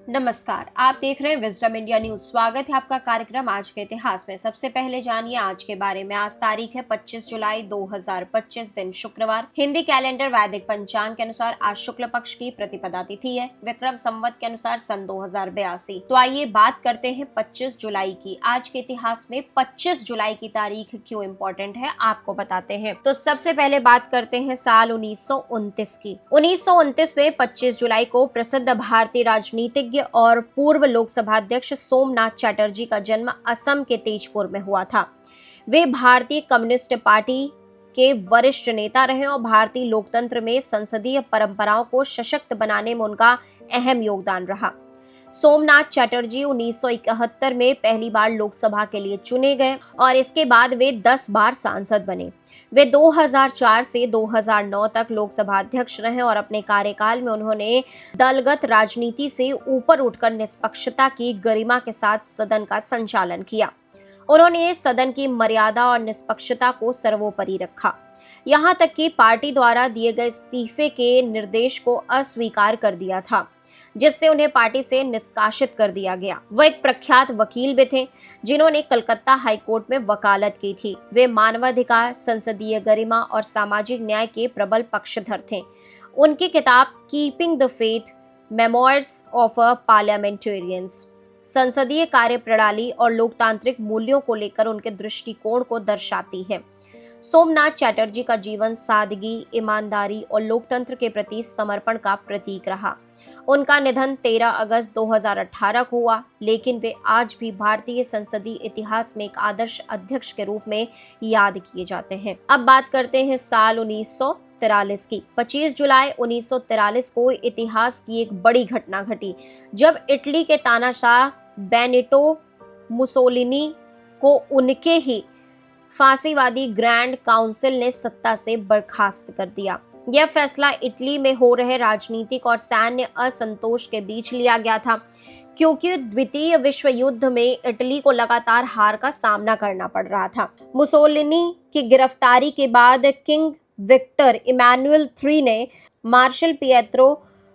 नमस्कार, आप देख रहे हैं विजडम इंडिया न्यूज। स्वागत है आपका कार्यक्रम आज के इतिहास में। सबसे पहले जानिए आज के बारे में। आज तारीख है 25 जुलाई 2025, दिन शुक्रवार। हिंदी कैलेंडर वैदिक पंचांग के अनुसार आज शुक्ल पक्ष की प्रतिपदा तिथि है। विक्रम संवत के अनुसार सन 2082। तो आइए बात करते हैं 25 जुलाई की। आज के इतिहास में 25 जुलाई की तारीख क्यों इम्पोर्टेंट है, आपको बताते हैं। तो सबसे पहले बात करते हैं साल 1929 की। 1929 में 25 जुलाई को प्रसिद्ध भारतीय राजनीतिज्ञ और पूर्व लोकसभा अध्यक्ष सोमनाथ चटर्जी का जन्म असम के तेजपुर में हुआ था। वे भारतीय कम्युनिस्ट पार्टी के वरिष्ठ नेता रहे और भारतीय लोकतंत्र में संसदीय परंपराओं को सशक्त बनाने में उनका अहम योगदान रहा। सोमनाथ चटर्जी 1971 में पहली बार लोकसभा के लिए चुने गए और इसके बाद वे 10 बार सांसद बने। वे 2004 से 2009 तक लोकसभा अध्यक्ष रहे और अपने कार्यकाल में उन्होंने दलगत राजनीति से ऊपर उठकर निष्पक्षता की गरिमा के साथ सदन का संचालन किया। उन्होंने सदन की मर्यादा और निष्पक्षता को सर्वोपरि रखा, यहाँ तक कि पार्टी द्वारा दिए गए इस्तीफे के निर्देश को अस्वीकार कर दिया था, जिससे उन्हें पार्टी से निष्कासित कर दिया गया। वह एक प्रख्यात वकील भी थे जिन्होंने कलकत्ता हाईकोर्ट में वकालत की थी। वे मानवाधिकार, संसदीय गरिमा और सामाजिक न्याय के प्रबल पक्षधर थे। उनकी किताब keeping the faith, memoirs of a parliamentarians संसदीय कार्यप्रणाली और लोकतांत्रिक मूल्यों को लेकर उनके दृष्टिकोण को दर्शाती है। सोमनाथ चटर्जी का जीवन सादगी, ईमानदारी और लोकतंत्र के प्रति समर्पण का प्रतीक रहा। उनका निधन 13 अगस्त 2018 को हुआ, लेकिन वे आज भी भारतीय संसदीय इतिहास में एक आदर्श अध्यक्ष के रूप में याद किए जाते हैं। अब बात करते हैं साल 1943 की। 25 जुलाई 1943 को इतिहास की एक बड़ी घटना घटी, जब इटली के तानाशाह बेनिटो मुसोलिनी को उनके ही फांसीवादी ग्रैंड काउंसिल ने सत्ता से बर्खास्त कर दिया। यह फैसला इटली में हो रहे राजनीतिक और सैन्य असंतोष के बीच लिया गया था, क्योंकि द्वितीय विश्व युद्ध में इटली को लगातार हार का सामना करना पड़ रहा था। मुसोलिनी की गिरफ्तारी के बाद किंग विक्टर इमैनुअल III ने मार्शल पिएत्रो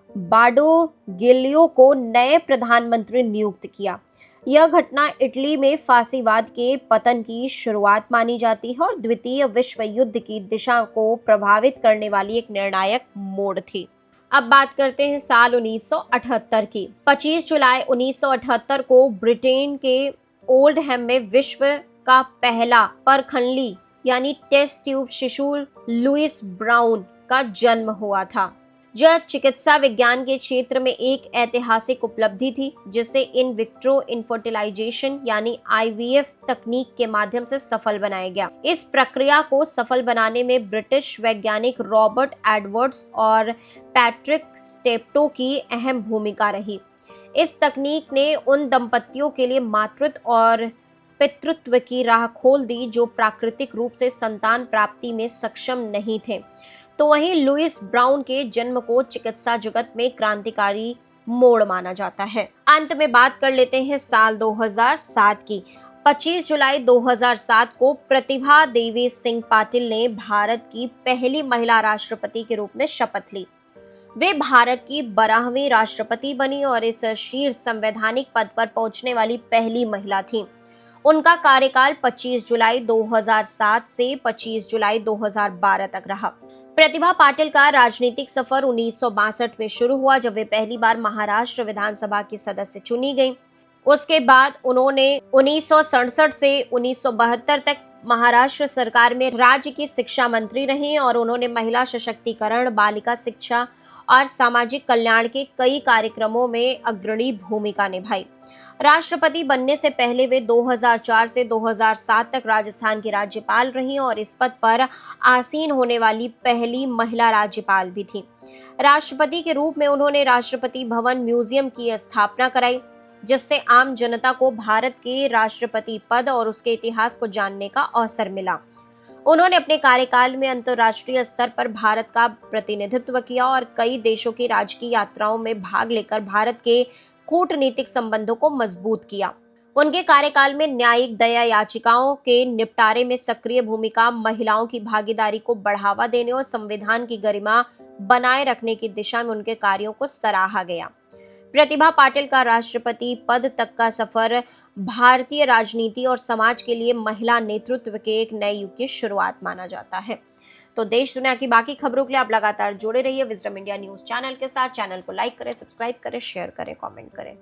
बार्डोगिलियो को नए प्रधानमंत्री नियुक्त किया। यह घटना इटली में फांसीवाद के पतन की शुरुआत मानी जाती है और द्वितीय विश्व युद्ध की दिशा को प्रभावित करने वाली एक निर्णायक मोड़ थी। अब बात करते हैं साल 1978 की। 25 जुलाई 1978 को ब्रिटेन के ओल्डहैम में विश्व का पहला परखंडी यानी टेस्ट ट्यूब शिशु लुइस ब्राउन का जन्म हुआ था, जो चिकित्सा विज्ञान के क्षेत्र में एक ऐतिहासिक उपलब्धि थी, जिसे इन विट्रो इनफर्टिलाइजेशन यानी IVF तकनीक के माध्यम से सफल बनाया गया। इस प्रक्रिया को सफल बनाने में ब्रिटिश वैज्ञानिक रॉबर्ट एडवर्ड्स और पैट्रिक स्टेप्टो की अहम भूमिका रही। इस तकनीक ने उन दंपतियों के लिए मातृत्व और पितृत्व की राह खोल दी जो प्राकृतिक रूप से संतान प्राप्ति में सक्षम नहीं थे। तो वहीं लुइस ब्राउन के जन्म को चिकित्सा जगत में क्रांतिकारी मोड़ माना जाता है। अंत में बात कर लेते हैं साल 2007 की। 25 जुलाई 2007 को प्रतिभा देवी सिंह पाटिल ने भारत की पहली महिला राष्ट्रपति के रूप में शपथ ली। वे भारत की 12वीं राष्ट्रपति बनी और इस शीर्ष संवैधानिक पद पर पहुंचने वाली पहली महिला थी। उनका कार्यकाल 25 जुलाई 2007 से 25 जुलाई 2012 तक रहा। प्रतिभा पाटिल का राजनीतिक सफर 1962 में शुरू हुआ, जब वे पहली बार महाराष्ट्र विधानसभा की सदस्य चुनी गईं। उसके बाद उन्होंने 1967 से 1972 तक महाराष्ट्र सरकार में राज्य की शिक्षा मंत्री रही और उन्होंने महिला सशक्तिकरण, बालिका शिक्षा और सामाजिक कल्याण के कई कार्यक्रमों में अग्रणी भूमिका निभाई। राष्ट्रपति बनने से पहले वे 2004 से 2007 तक राजस्थान की राज्यपाल रहीं और इस पद पर आसीन होने वाली पहली महिला राज्यपाल भी थी। राष्ट्रपति के रूप में उन्होंने राष्ट्रपति भवन म्यूजियम की स्थापना कराई, जिससे आम जनता को भारत के राष्ट्रपति पद और उसके इतिहास को जानने का अवसर मिला। उन्होंने अपने कार्यकाल में अंतर्राष्ट्रीय स्तर पर भारत का प्रतिनिधित्व किया और कई देशों की राजकीय यात्राओं में भाग लेकर भारत के कूटनीतिक संबंधों को मजबूत किया। उनके कार्यकाल में न्यायिक दया याचिकाओं के निपटारे में सक्रिय भूमिका, महिलाओं की भागीदारी को बढ़ावा देने और संविधान की गरिमा बनाए रखने की दिशा में उनके कार्यों को सराहा गया। प्रतिभा पाटिल का राष्ट्रपति पद तक का सफर भारतीय राजनीति और समाज के लिए महिला नेतृत्व के एक नए युग की शुरुआत माना जाता है। तो देश दुनिया की बाकी खबरों के लिए आप लगातार जुड़े रहिए विजडम इंडिया न्यूज चैनल के साथ। चैनल को लाइक करें, सब्सक्राइब करें, शेयर करें, कमेंट करें।